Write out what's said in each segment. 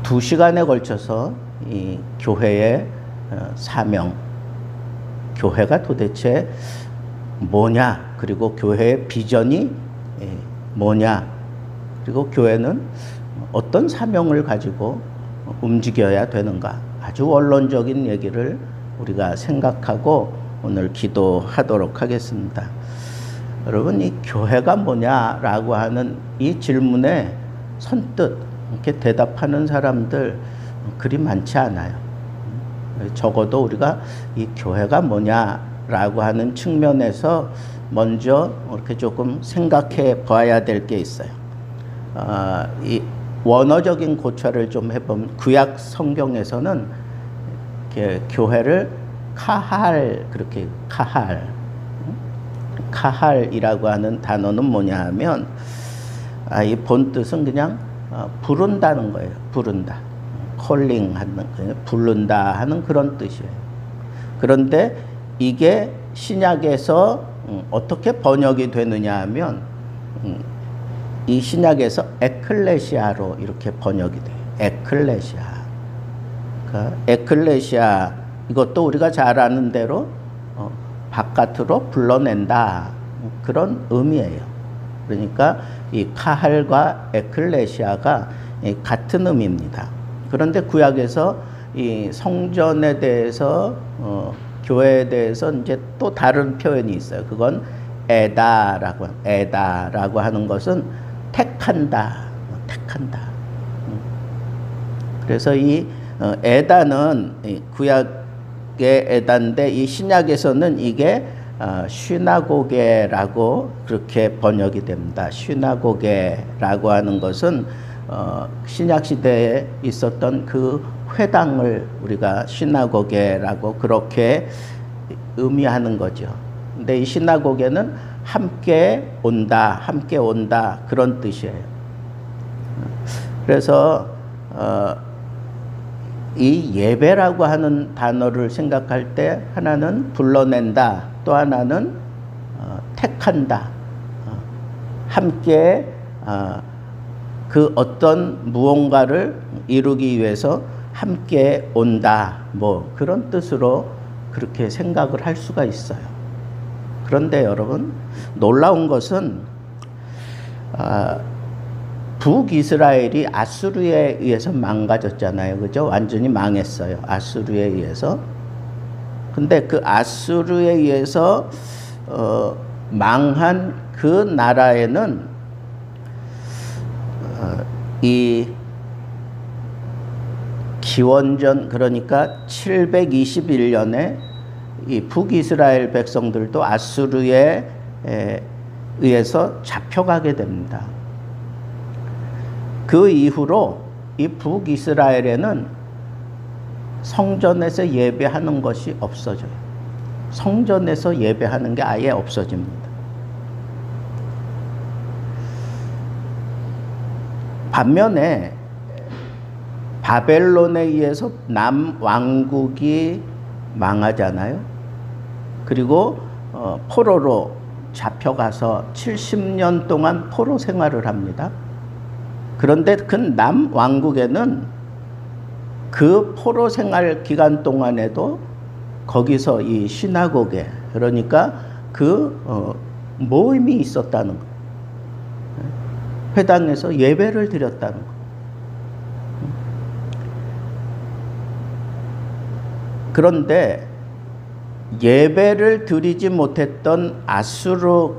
2시간에 걸쳐서 이 교회의 사명, 교회가 도대체 뭐냐, 그리고 교회의 비전이 뭐냐, 그리고 교회는 어떤 사명을 가지고 움직여야 되는가, 아주 원론적인 얘기를 우리가 생각하고 오늘 기도하도록 하겠습니다. 여러분, 이 교회가 뭐냐라고 하는 이 질문에 선뜻 이렇게 대답하는 사람들 그리 많지 않아요. 적어도 우리가 이 교회가 뭐냐라고 하는 측면에서 먼저 이렇게 조금 생각해 봐야 될 게 있어요. 이 원어적인 고찰을 좀 해보면 구약 성경에서는 이렇게 교회를 카할, 그렇게 카할이라고 하는 단어는 뭐냐 하면 이 본 뜻은 그냥 부른다는 거예요. 부른다, 콜링 하는 거예요. 부른다 하는 그런 뜻이에요. 그런데 이게 신약에서 어떻게 번역이 되느냐 하면 이 신약에서 에클레시아로 이렇게 번역이 돼요. 에클레시아. 그러니까 에클레시아, 이것도 우리가 잘 아는 대로 바깥으로 불러낸다, 그런 의미예요. 그러니까 이 카할과 에클레시아가 같은 의미입니다. 그런데 구약에서 이 성전에 대해서 교회에 대해서 이제 또 다른 표현이 있어요. 그건 에다라고 하는 것은 택한다. 그래서 이 에다는 구약의 에다인데 이 신약에서는 이게 시나고게라고 그렇게 번역이 됩니다. 시나고게라고 하는 것은 신약 시대에 있었던 그 회당을 우리가 시나고게라고 그렇게 의미하는 거죠. 근데 이 시나고게는 함께 온다 그런 뜻이에요. 그래서 이 예배라고 하는 단어를 생각할 때 하나는 불러낸다, 또 하나는 택한다. 함께 그 어떤 무언가를 이루기 위해서 함께 온다, 뭐 그런 뜻으로 그렇게 생각을 할 수가 있어요. 그런데 여러분, 놀라운 것은 북이스라엘이 아수르에 의해서 망가졌잖아요. 그죠? 완전히 망했어요. 아수르에 의해서. 근데 그 아수르에 의해서 망한 그 나라에는 이 기원전, 그러니까 721년에 이 북이스라엘 백성들도 아수르에 의해서 잡혀가게 됩니다. 그 이후로 이 북이스라엘에는 성전에서 예배하는 것이 없어져요. 성전에서 예배하는 게 아예 없어집니다. 반면에 바벨론에 의해서 남왕국이 망하잖아요. 그리고 포로로 잡혀가서 70년 동안 포로 생활을 합니다. 그런데 그 남왕국에는 그 포로 생활 기간 동안에도 거기서 이 시나고게, 그러니까 그 모임이 있었다는 거, 회당에서 예배를 드렸다는 거. 그런데 예배를 드리지 못했던 아수르에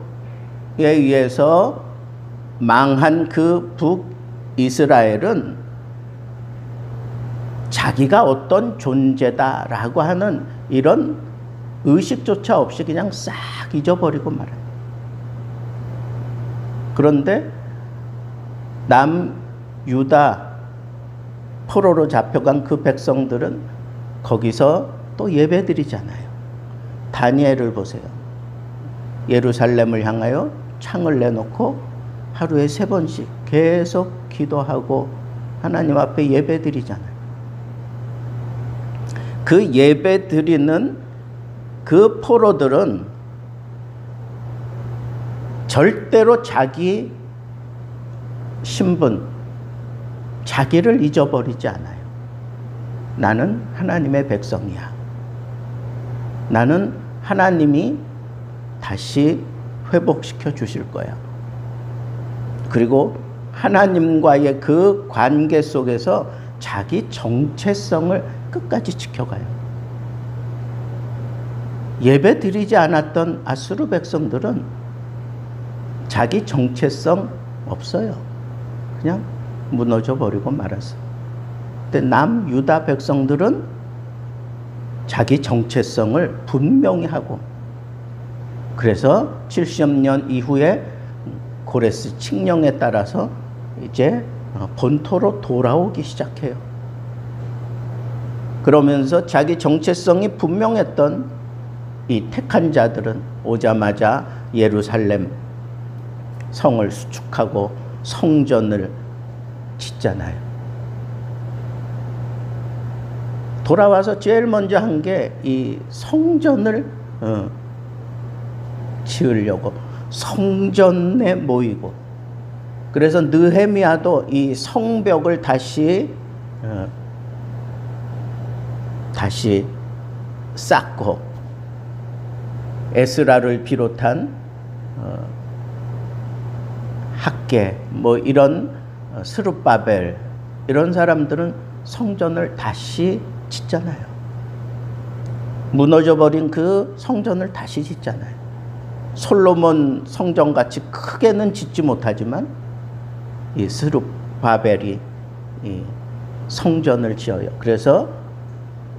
의해서 망한 그 북이스라엘은 자기가 어떤 존재다라고 하는 이런 의식조차 없이 그냥 싹 잊어버리고 말아요. 그런데 남유다 포로로 잡혀간 그 백성들은 거기서 또 예배드리잖아요. 다니엘을 보세요. 예루살렘을 향하여 창을 내놓고 하루에 3번씩 계속 기도하고 하나님 앞에 예배드리잖아요. 그 예배드리는 그 포로들은 절대로 자기 신분, 자기를 잊어버리지 않아요. 나는 하나님의 백성이야. 나는 하나님이 다시 회복시켜 주실 거야. 그리고 하나님과의 그 관계 속에서 자기 정체성을 끝까지 지켜가요. 예배 드리지 않았던 아수르 백성들은 자기 정체성 없어요. 그냥 무너져 버리고 말았어. 근데 남유다 백성들은 자기 정체성을 분명히 하고, 그래서 70년 이후에 고레스 칙령에 따라서 이제 본토로 돌아오기 시작해요. 그러면서 자기 정체성이 분명했던 이 택한 자들은 오자마자 예루살렘 성을 수축하고 성전을 짓잖아요. 돌아와서 제일 먼저 한 게 이 성전을 지으려고 성전에 모이고, 그래서 느헤미야도 이 성벽을 다시 쌓고, 에스라를 비롯한 학계 이런 스룹바벨 이런 사람들은 성전을 다시 짓잖아요. 무너져버린 그 성전을 다시 짓잖아요. 솔로몬 성전같이 크게는 짓지 못하지만 이 스룹바벨이 이 성전을 지어요. 그래서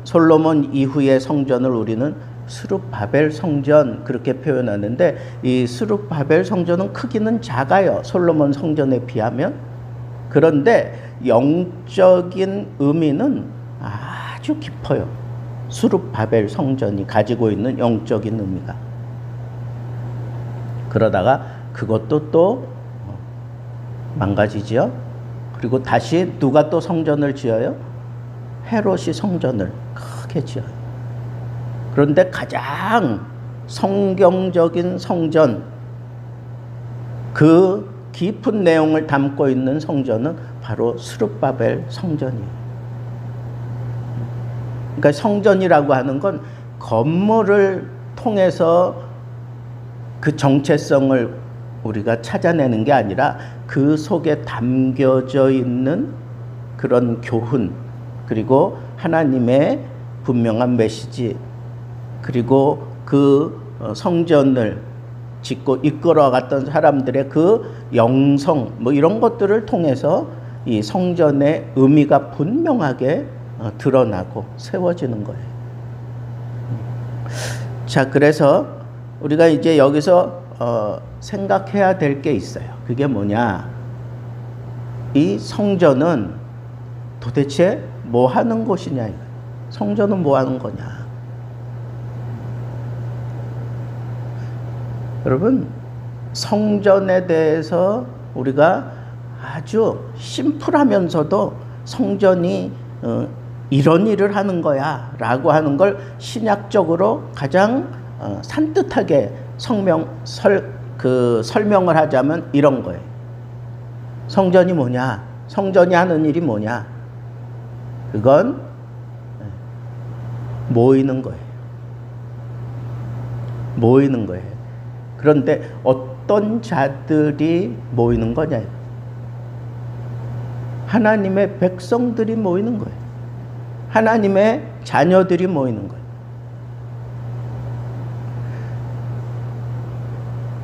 솔로몬 이후의 성전을 우리는 스룹바벨 성전 그렇게 표현하는데, 이 스룹바벨 성전은 크기는 작아요. 솔로몬 성전에 비하면. 그런데 영적인 의미는 아주 깊어요. 스룹바벨 성전이 가지고 있는 영적인 의미가. 그러다가 그것도 또 망가지죠. 그리고 다시 누가 또 성전을 지어요? 헤롯이 성전을 크게 지어요. 그런데 가장 성경적인 성전, 그 깊은 내용을 담고 있는 성전은 바로 스룹바벨 성전이에요. 그러니까 성전이라고 하는 건 건물을 통해서 그 정체성을 우리가 찾아내는 게 아니라 그 속에 담겨져 있는 그런 교훈, 그리고 하나님의 분명한 메시지, 그리고 그 성전을 짓고 이끌어갔던 사람들의 그 영성 이런 것들을 통해서 이 성전의 의미가 분명하게 드러나고 세워지는 거예요. 자, 그래서 우리가 이제 여기서 생각해야 될 게 있어요. 그게 뭐냐? 이 성전은 도대체 뭐 하는 곳이냐? 성전은 뭐 하는 거냐? 여러분, 성전에 대해서 우리가 아주 심플하면서도 성전이 이런 일을 하는 거야 라고 하는 걸 신약적으로 가장 산뜻하게 설명을 하자면 이런 거예요. 성전이 뭐냐? 성전이 하는 일이 뭐냐? 그건 모이는 거예요. 모이는 거예요. 그런데 어떤 자들이 모이는 거냐? 하나님의 백성들이 모이는 거예요. 하나님의 자녀들이 모이는 거예요.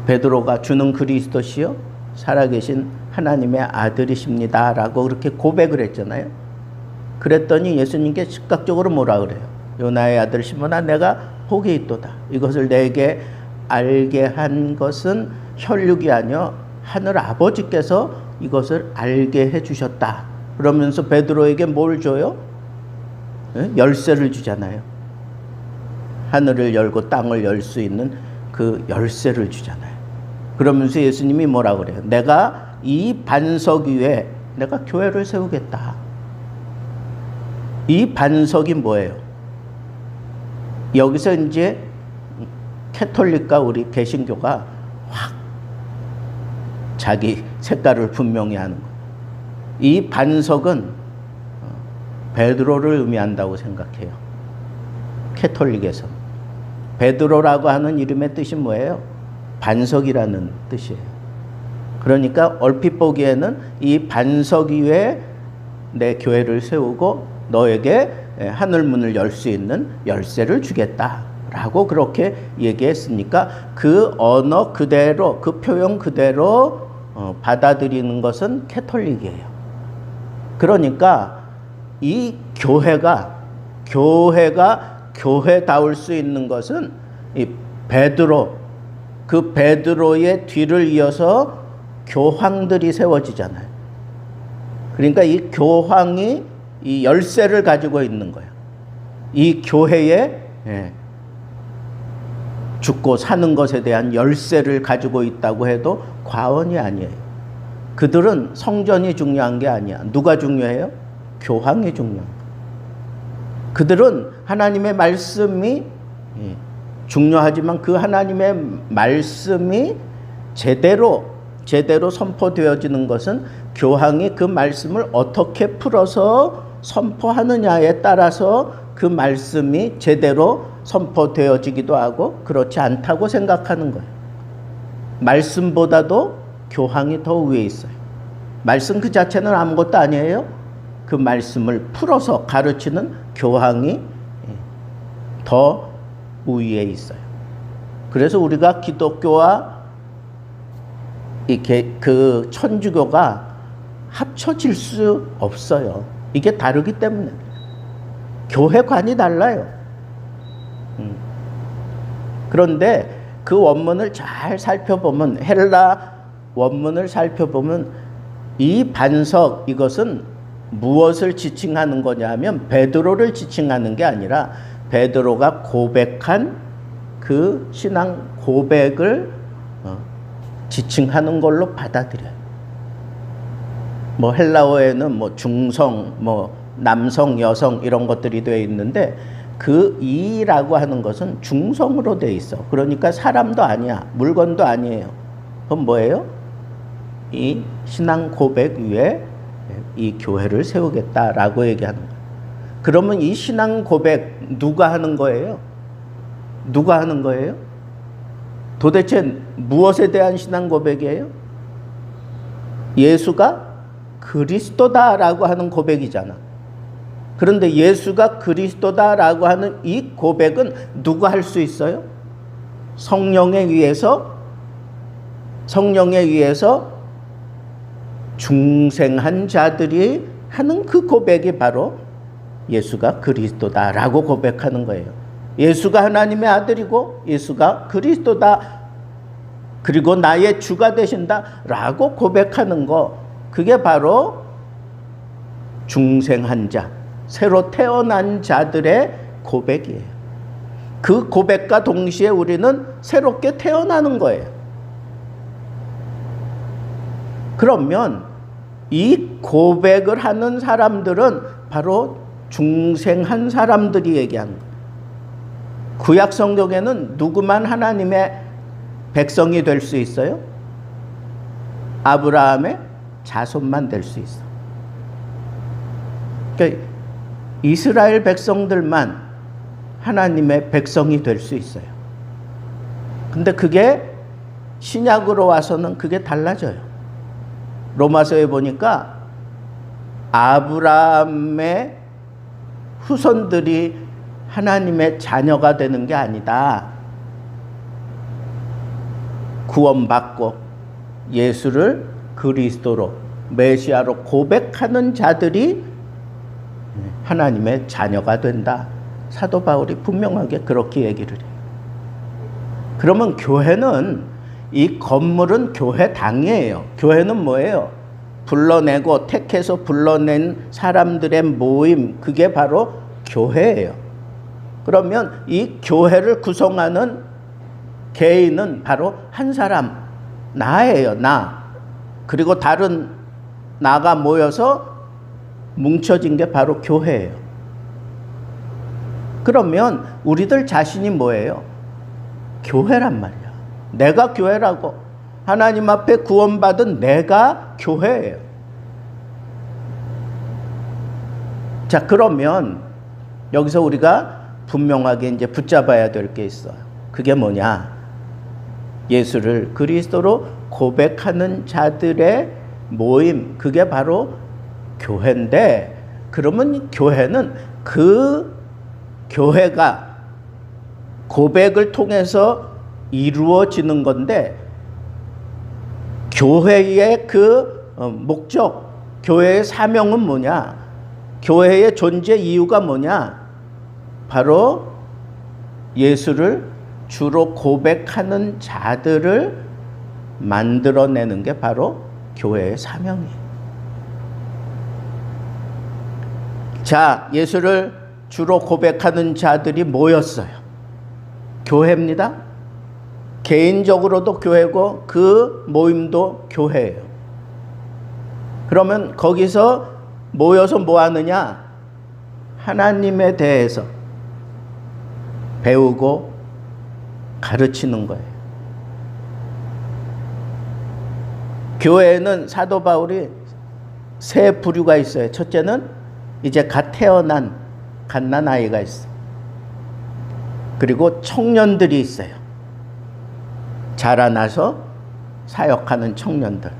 베드로가 주는 그리스도시요 살아계신 하나님의 아들이십니다 라고 그렇게 고백을 했잖아요. 그랬더니 예수님께 즉각적으로 뭐라 그래요? 요나의 아들 시몬아, 내가 복이 있도다. 이것을 내게 알게 한 것은 혈육이 아니요 하늘 아버지께서 이것을 알게 해주셨다. 그러면서 베드로에게 뭘 줘요? 열쇠를 주잖아요. 하늘을 열고 땅을 열 수 있는 그 열쇠를 주잖아요. 그러면서 예수님이 뭐라 그래요? 내가 이 반석 위에 내가 교회를 세우겠다. 이 반석이 뭐예요? 여기서 이제 캐톨릭과 우리 개신교가 확 자기 색깔을 분명히 하는 거예요. 이 반석은 베드로를 의미한다고 생각해요. 캐톨릭에서. 베드로라고 하는 이름의 뜻이 뭐예요? 반석이라는 뜻이에요. 그러니까 얼핏 보기에는 이 반석 위에 내 교회를 세우고 너에게 하늘 문을 열 수 있는 열쇠를 주겠다라고 그렇게 얘기했으니까 그 언어 그대로, 그 표현 그대로 받아들이는 것은 캐톨릭이에요. 그러니까 이 교회가 교회다울 수 있는 것은 이 베드로, 그 베드로의 뒤를 이어서 교황들이 세워지잖아요. 그러니까 이 교황이 이 열쇠를 가지고 있는 거예요. 이 교회에 죽고 사는 것에 대한 열쇠를 가지고 있다고 해도 과언이 아니에요. 그들은 성전이 중요한 게 아니야. 누가 중요해요? 교황이 중요한 거예요. 그들은 하나님의 말씀이 중요하지만 그 하나님의 말씀이 제대로 선포되어지는 것은 교황이 그 말씀을 어떻게 풀어서 선포하느냐에 따라서 그 말씀이 제대로 선포되어지기도 하고 그렇지 않다고 생각하는 거예요. 말씀보다도 교황이 더 위에 있어요. 말씀 그 자체는 아무것도 아니에요. 그 말씀을 풀어서 가르치는 교황이 더 우위에 있어요. 그래서 우리가 기독교와 그 천주교가 합쳐질 수 없어요. 이게 다르기 때문에. 교회관이 달라요. 그런데 그 원문을 잘 살펴보면, 헬라 원문을 살펴보면 이 반석, 이것은 무엇을 지칭하는 거냐면 베드로를 지칭하는 게 아니라 베드로가 고백한 그 신앙 고백을 지칭하는 걸로 받아들여요. 뭐 헬라어에는 뭐 중성, 뭐 남성, 여성 이런 것들이 되어 있는데 그 이라고 하는 것은 중성으로 되어 있어. 그러니까 사람도 아니야, 물건도 아니에요. 그럼 뭐예요? 이 신앙 고백 위에 이 교회를 세우겠다라고 얘기하는 거예요. 그러면 이 신앙 고백 누가 하는 거예요? 누가 하는 거예요? 도대체 무엇에 대한 신앙 고백이에요? 예수가 그리스도다라고 하는 고백이잖아. 그런데 예수가 그리스도다라고 하는 이 고백은 누가 할 수 있어요? 성령에 의해서 중생한 자들이 하는 그 고백이 바로 예수가 그리스도다라고 고백하는 거예요. 예수가 하나님의 아들이고 예수가 그리스도다, 그리고 나의 주가 되신다라고 고백하는 거, 그게 바로 중생한 자, 새로 태어난 자들의 고백이에요. 그 고백과 동시에 우리는 새롭게 태어나는 거예요. 그러면 이 고백을 하는 사람들은 바로 중생한 사람들이 얘기하는 거예요. 구약 성경에는 누구만 하나님의 백성이 될 수 있어요? 아브라함의 자손만 될 수 있어. 그러니까 이스라엘 백성들만 하나님의 백성이 될 수 있어요. 근데 그게 신약으로 와서는 그게 달라져요. 로마서에 보니까 아브라함의 후손들이 하나님의 자녀가 되는 게 아니다. 구원받고 예수를 그리스도로, 메시아로 고백하는 자들이 하나님의 자녀가 된다. 사도 바울이 분명하게 그렇게 얘기를 해요. 그러면 교회는, 이 건물은 교회당이에요. 교회는 뭐예요? 불러내고 택해서 불러낸 사람들의 모임, 그게 바로 교회예요. 그러면 이 교회를 구성하는 개인은 바로 한 사람, 나예요. 나. 그리고 다른 나가 모여서 뭉쳐진 게 바로 교회예요. 그러면 우리들 자신이 뭐예요? 교회란 말이야. 내가 교회라고. 하나님 앞에 구원받은 내가 교회예요. 자, 그러면 여기서 우리가 분명하게 이제 붙잡아야 될 게 있어요. 그게 뭐냐? 예수를 그리스도로 고백하는 자들의 모임, 그게 바로 교회인데, 그러면 교회는 그 교회가 고백을 통해서 이루어지는 건데, 교회의 그 목적, 교회의 사명은 뭐냐? 교회의 존재 이유가 뭐냐? 바로 예수를 주로 고백하는 자들을 만들어내는 게 바로 교회의 사명이에요. 자, 예수를 주로 고백하는 자들이 모였어요. 교회입니다. 개인적으로도 교회고 그 모임도 교회예요. 그러면 거기서 모여서 뭐 하느냐? 하나님에 대해서 배우고 가르치는 거예요. 교회에는 사도 바울이 세 부류가 있어요. 첫째는 이제 갓 태어난 갓난아이가 있어요. 그리고 청년들이 있어요. 자라나서 사역하는 청년들.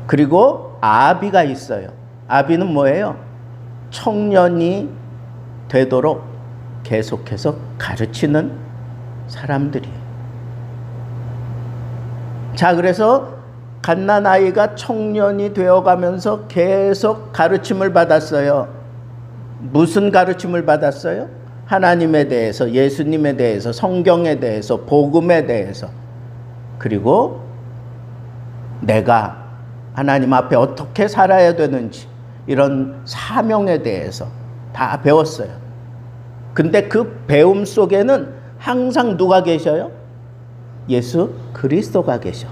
그리고 아비가 있어요. 아비는 뭐예요? 청년이 되도록 계속해서 가르치는 사람들이에요. 자, 그래서 갓난아이가 청년이 되어가면서 계속 가르침을 받았어요. 무슨 가르침을 받았어요? 하나님에 대해서, 예수님에 대해서, 성경에 대해서, 복음에 대해서, 그리고 내가 하나님 앞에 어떻게 살아야 되는지, 이런 사명에 대해서 다 배웠어요. 근데 그 배움 속에는 항상 누가 계셔요? 예수 그리스도가 계셔.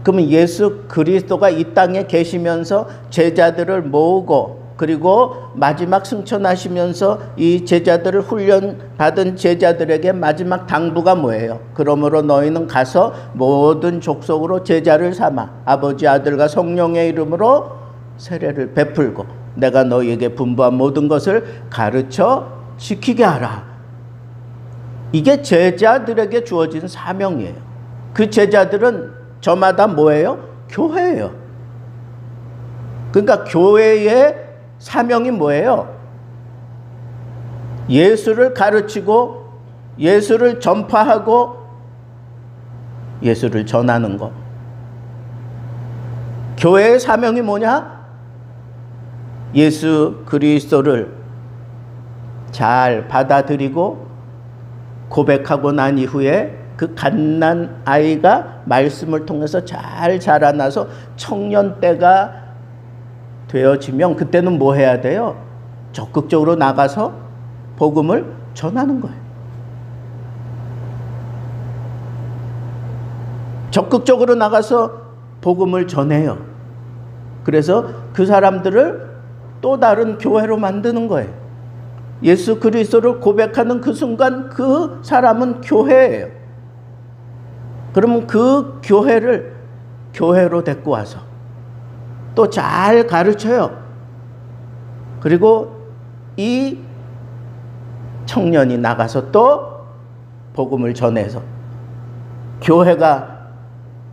그러면 예수 그리스도가 이 땅에 계시면서 제자들을 모으고, 그리고 마지막 승천하시면서 이 제자들을 훈련받은 제자들에게 마지막 당부가 뭐예요? 그러므로 너희는 가서 모든 족속으로 제자를 삼아 아버지, 아들과 성령의 이름으로 세례를 베풀고 내가 너희에게 분부한 모든 것을 가르쳐 지키게 하라. 이게 제자들에게 주어진 사명이에요. 그 제자들은 저마다 뭐예요? 교회예요. 그러니까 교회의 사명이 뭐예요? 예수를 가르치고 예수를 전파하고 예수를 전하는 것. 교회의 사명이 뭐냐? 예수 그리스도를 잘 받아들이고 고백하고 난 이후에 그 갓난 아이가 말씀을 통해서 잘 자라나서 청년 때가 되어지면 그때는 뭐 해야 돼요? 적극적으로 나가서 복음을 전하는 거예요. 적극적으로 나가서 복음을 전해요. 그래서 그 사람들을 또 다른 교회로 만드는 거예요. 예수 그리스도를 고백하는 그 순간 그 사람은 교회예요. 그러면 그 교회를 교회로 데리고 와서 또 잘 가르쳐요. 그리고 이 청년이 나가서 또 복음을 전해서 교회가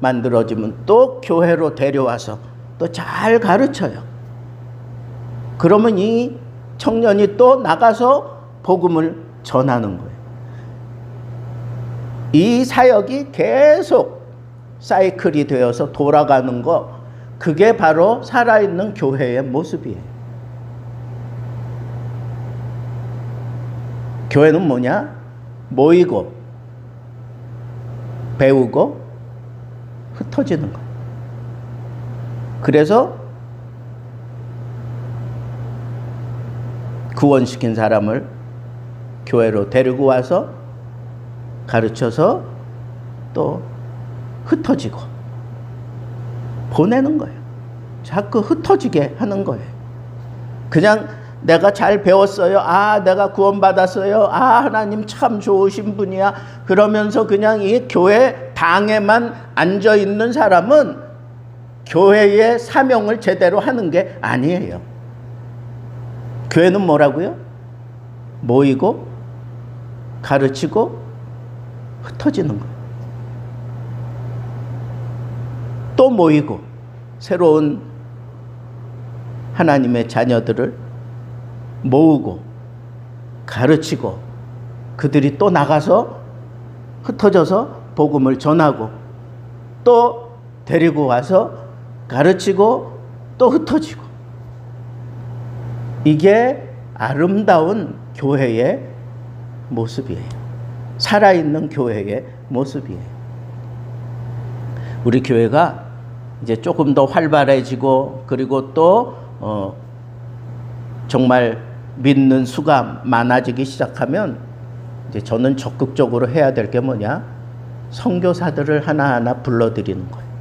만들어지면 또 교회로 데려와서 또 잘 가르쳐요. 그러면 이 청년이 또 나가서 복음을 전하는 거예요. 이 사역이 계속 사이클이 되어서 돌아가는 거, 그게 바로 살아있는 교회의 모습이에요. 교회는 뭐냐? 모이고 배우고 흩어지는 거예요. 그래서 구원시킨 사람을 교회로 데리고 와서 가르쳐서 또 흩어지고 보내는 거예요. 자꾸 흩어지게 하는 거예요. 그냥 내가 잘 배웠어요. 아, 내가 구원받았어요. 아, 하나님 참 좋으신 분이야. 그러면서 그냥 이 교회 당에만 앉아 있는 사람은 교회의 사명을 제대로 하는 게 아니에요. 교회는 뭐라고요? 모이고 가르치고 흩어지는 거예요. 또 모이고 새로운 하나님의 자녀들을 모으고 가르치고 그들이 또 나가서 흩어져서 복음을 전하고 또 데리고 와서 가르치고 또 흩어지고, 이게 아름다운 교회의 모습이에요. 살아있는 교회의 모습이에요. 우리 교회가 이제 조금 더 활발해지고 그리고 또 정말 믿는 수가 많아지기 시작하면 이제 저는 적극적으로 해야 될 게 뭐냐? 선교사들을 하나하나 불러들이는 거예요.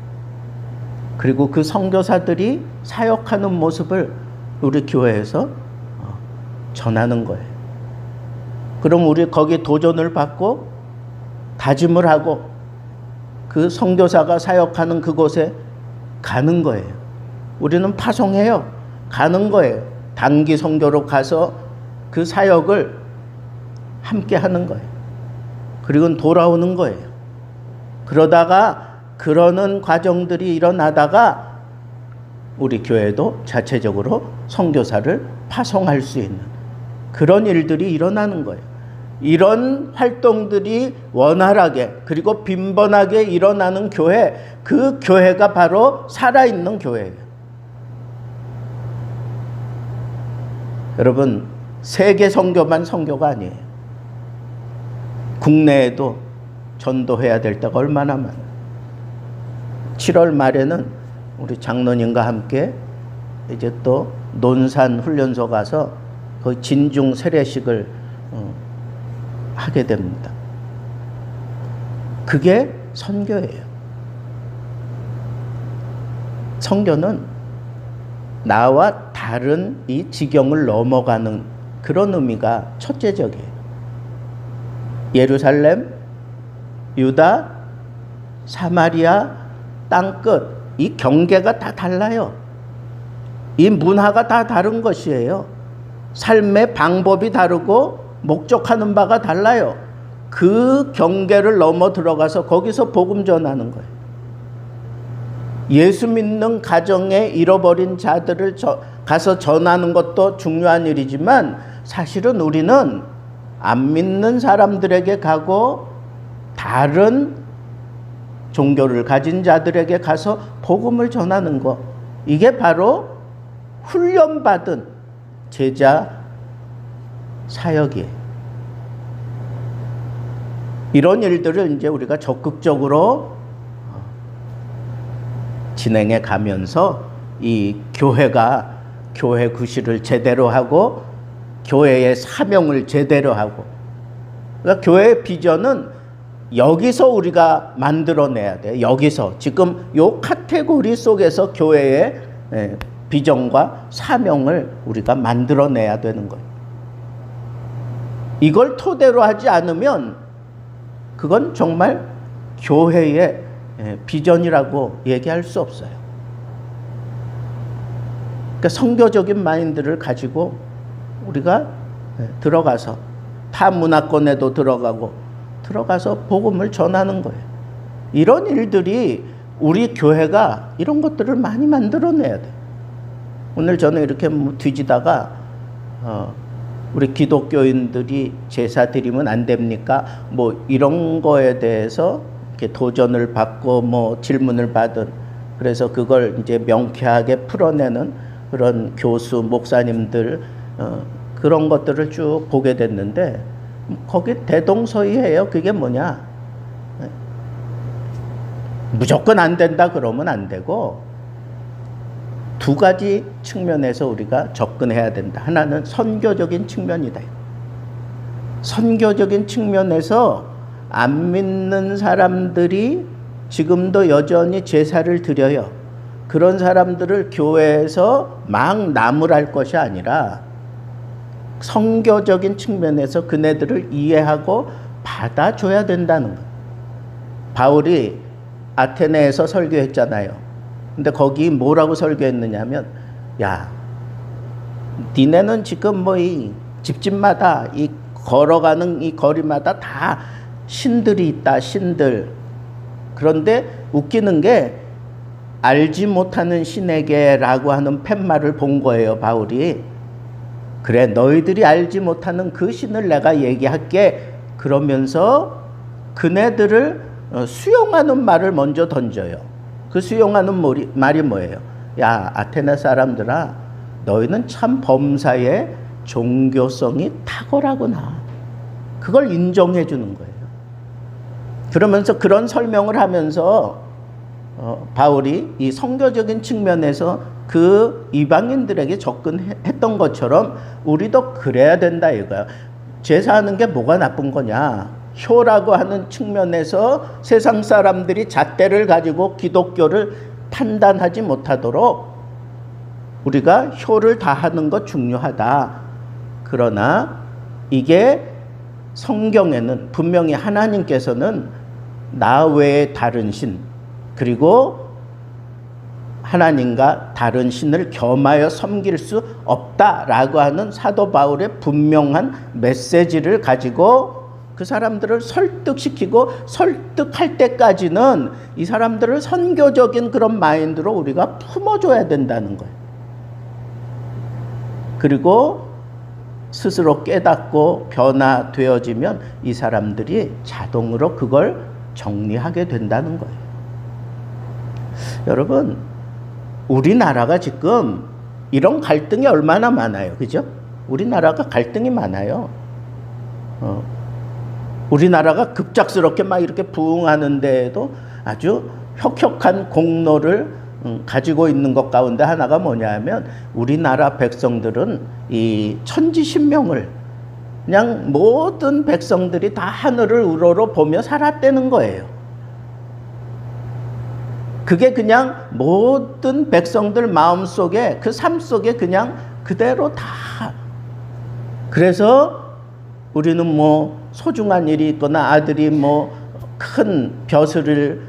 그리고 그 선교사들이 사역하는 모습을 우리 교회에서 전하는 거예요. 그럼 우리 거기 도전을 받고 다짐을 하고 그 선교사가 사역하는 그곳에 가는 거예요. 우리는 파송해요. 가는 거예요. 단기 선교로 가서 그 사역을 함께 하는 거예요. 그리고 돌아오는 거예요. 그러다가 그러는 과정들이 일어나다가 우리 교회도 자체적으로 선교사를 파송할 수 있는 그런 일들이 일어나는 거예요. 이런 활동들이 원활하게 그리고 빈번하게 일어나는 교회, 그 교회가 바로 살아있는 교회예요. 여러분, 세계 선교만 선교가 아니에요. 국내에도 전도해야 될 때가 얼마나 많아요. 7월 말에는 우리 장로님과 함께 이제 또 논산 훈련소 가서 그 진중 세례식을 하게 됩니다. 그게 선교예요. 선교는 나와 다른 이 지경을 넘어가는 그런 의미가 첫째적이에요. 예루살렘, 유다, 사마리아, 땅끝, 이 경계가 다 달라요. 이 문화가 다 다른 것이에요. 삶의 방법이 다르고 목적하는 바가 달라요. 그 경계를 넘어 들어가서 거기서 복음 전하는 거예요. 예수 믿는 가정에 잃어버린 자들을 가서 전하는 것도 중요한 일이지만 사실은 우리는 안 믿는 사람들에게 가고 다른 종교를 가진 자들에게 가서 복음을 전하는 것, 이게 바로 훈련받은 제자 사역이에요. 이런 일들을 이제 우리가 적극적으로 진행해 가면서 이 교회가 교회 구실을 제대로 하고 교회의 사명을 제대로 하고, 그러니까 교회의 비전은 여기서 우리가 만들어내야 돼. 여기서 지금 요 카테고리 속에서 교회의 비전과 사명을 우리가 만들어내야 되는 거예요. 이걸 토대로 하지 않으면 그건 정말 교회의 비전이라고 얘기할 수 없어요. 그러니까 선교적인 마인드를 가지고 우리가 들어가서 타 문화권에도 들어가서 복음을 전하는 거예요. 이런 일들이 우리 교회가 이런 것들을 많이 만들어내야 돼요. 오늘 저는 이렇게 뒤지다가 우리 기독교인들이 제사 드리면 안 됩니까? 뭐 이런 거에 대해서 이렇게 도전을 받고 뭐 질문을 받은, 그래서 그걸 이제 명쾌하게 풀어내는 그런 교수, 목사님들 그런 것들을 쭉 보게 됐는데 거기 대동소이해요. 그게 뭐냐? 무조건 안 된다 그러면 안 되고 두 가지 측면에서 우리가 접근해야 된다. 하나는 선교적인 측면이다. 선교적인 측면에서 안 믿는 사람들이 지금도 여전히 제사를 드려요. 그런 사람들을 교회에서 막 나무랄 것이 아니라 선교적인 측면에서 그네들을 이해하고 받아줘야 된다는 거예요. 바울이 아테네에서 설교했잖아요. 근데 거기 뭐라고 설교했느냐면, 야, 니네는 지금 뭐 이 집집마다 이 걸어가는 이 거리마다 다 신들이 있다, 신들. 그런데 웃기는 게 알지 못하는 신에게라고 하는 팻말을 본 거예요, 바울이. 그래, 너희들이 알지 못하는 그 신을 내가 얘기할게. 그러면서 그네들을 수용하는 말을 먼저 던져요. 그 수용하는 말이 뭐예요? 야, 아테네 사람들아, 너희는 참 범사에 종교성이 탁월하구나. 그걸 인정해 주는 거예요. 그러면서 그런 설명을 하면서 바울이 이 선교적인 측면에서 그 이방인들에게 접근했던 것처럼 우리도 그래야 된다 이거야. 제사하는 게 뭐가 나쁜 거냐? 효라고 하는 측면에서 세상 사람들이 잣대를 가지고 기독교를 판단하지 못하도록 우리가 효를 다하는 것 중요하다. 그러나 이게 성경에는 분명히 하나님께서는 나 외에 다른 신, 그리고 하나님과 다른 신을 겸하여 섬길 수 없다라고 하는 사도 바울의 분명한 메시지를 가지고 그 사람들을 설득시키고 설득할 때까지는 이 사람들을 선교적인 그런 마인드로 우리가 품어줘야 된다는 거예요. 그리고 스스로 깨닫고 변화되어지면 이 사람들이 자동으로 그걸 정리하게 된다는 거예요. 여러분, 우리나라가 지금 이런 갈등이 얼마나 많아요. 그죠? 우리나라가 갈등이 많아요. 우리나라가 급작스럽게 막 이렇게 부흥하는데에도 아주 혁혁한 공로를 가지고 있는 것 가운데 하나가 뭐냐면 우리나라 백성들은 이 천지신명을 그냥 모든 백성들이 다 하늘을 우러러 보며 살았다는 거예요. 그게 그냥 모든 백성들 마음속에 그 삶 속에 그냥 그대로 다. 그래서 우리는 뭐 소중한 일이 있거나 아들이 뭐 큰 벼슬을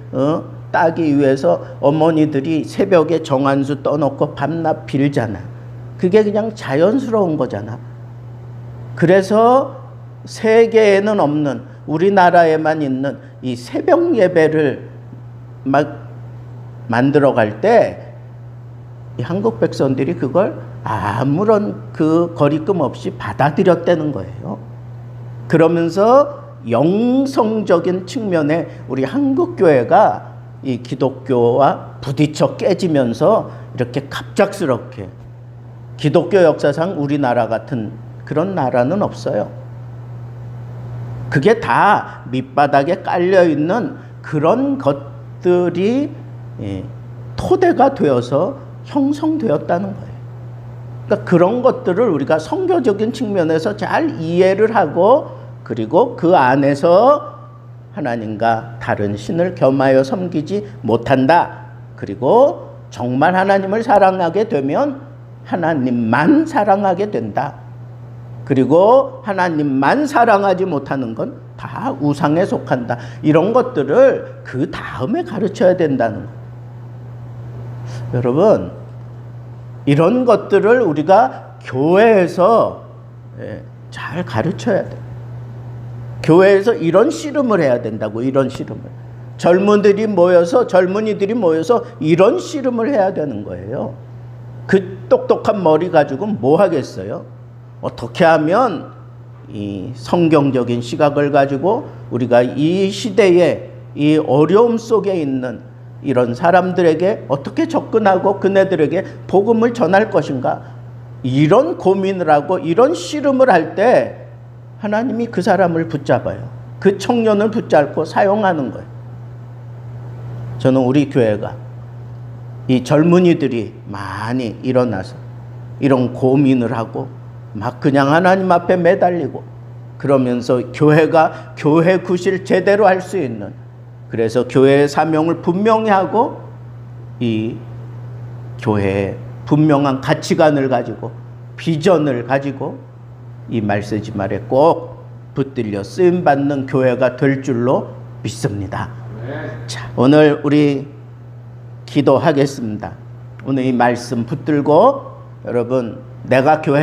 따기 위해서 어머니들이 새벽에 정한수 떠놓고 밤낮 빌잖아. 그게 그냥 자연스러운 거잖아. 그래서 세계에는 없는 우리나라에만 있는 이 새벽 예배를 막 만들어갈 때 이 한국 백성들이 그걸 아무런 그 거리낌 없이 받아들였다는 거예요. 그러면서 영성적인 측면에 우리 한국 교회가 이 기독교와 부딪혀 깨지면서 이렇게 갑작스럽게 기독교 역사상 우리나라 같은 그런 나라는 없어요. 그게 다 밑바닥에 깔려있는 그런 것들이 토대가 되어서 형성되었다는 거예요. 그러니까 그런 것들을 우리가 선교적인 측면에서 잘 이해를 하고 그리고 그 안에서 하나님과 다른 신을 겸하여 섬기지 못한다. 그리고 정말 하나님을 사랑하게 되면 하나님만 사랑하게 된다. 그리고 하나님만 사랑하지 못하는 건 다 우상에 속한다. 이런 것들을 그 다음에 가르쳐야 된다는 거예요. 여러분, 이런 것들을 우리가 교회에서 잘 가르쳐야 돼요. 교회에서 이런 씨름을 해야 된다고. 이런 씨름을 젊은이들이 모여서 이런 씨름을 해야 되는 거예요. 그 똑똑한 머리 가지고 뭐 하겠어요? 어떻게 하면 이 성경적인 시각을 가지고 우리가 이 시대에 이 어려움 속에 있는 이런 사람들에게 어떻게 접근하고 그네들에게 복음을 전할 것인가, 이런 고민을 하고 이런 씨름을 할 때 하나님이 그 사람을 붙잡아요. 그 청년을 붙잡고 사용하는 거예요. 저는 우리 교회가 이 젊은이들이 많이 일어나서 이런 고민을 하고 막 그냥 하나님 앞에 매달리고 그러면서 교회가 교회 구실 제대로 할 수 있는, 그래서 교회의 사명을 분명히 하고 이 교회의 분명한 가치관을 가지고 비전을 가지고 이 말세지 말에 꼭 붙들려 쓰임받는 교회가 될 줄로 믿습니다. 자, 오늘 우리 기도하겠습니다. 오늘 이 말씀 붙들고 여러분, 내가 교회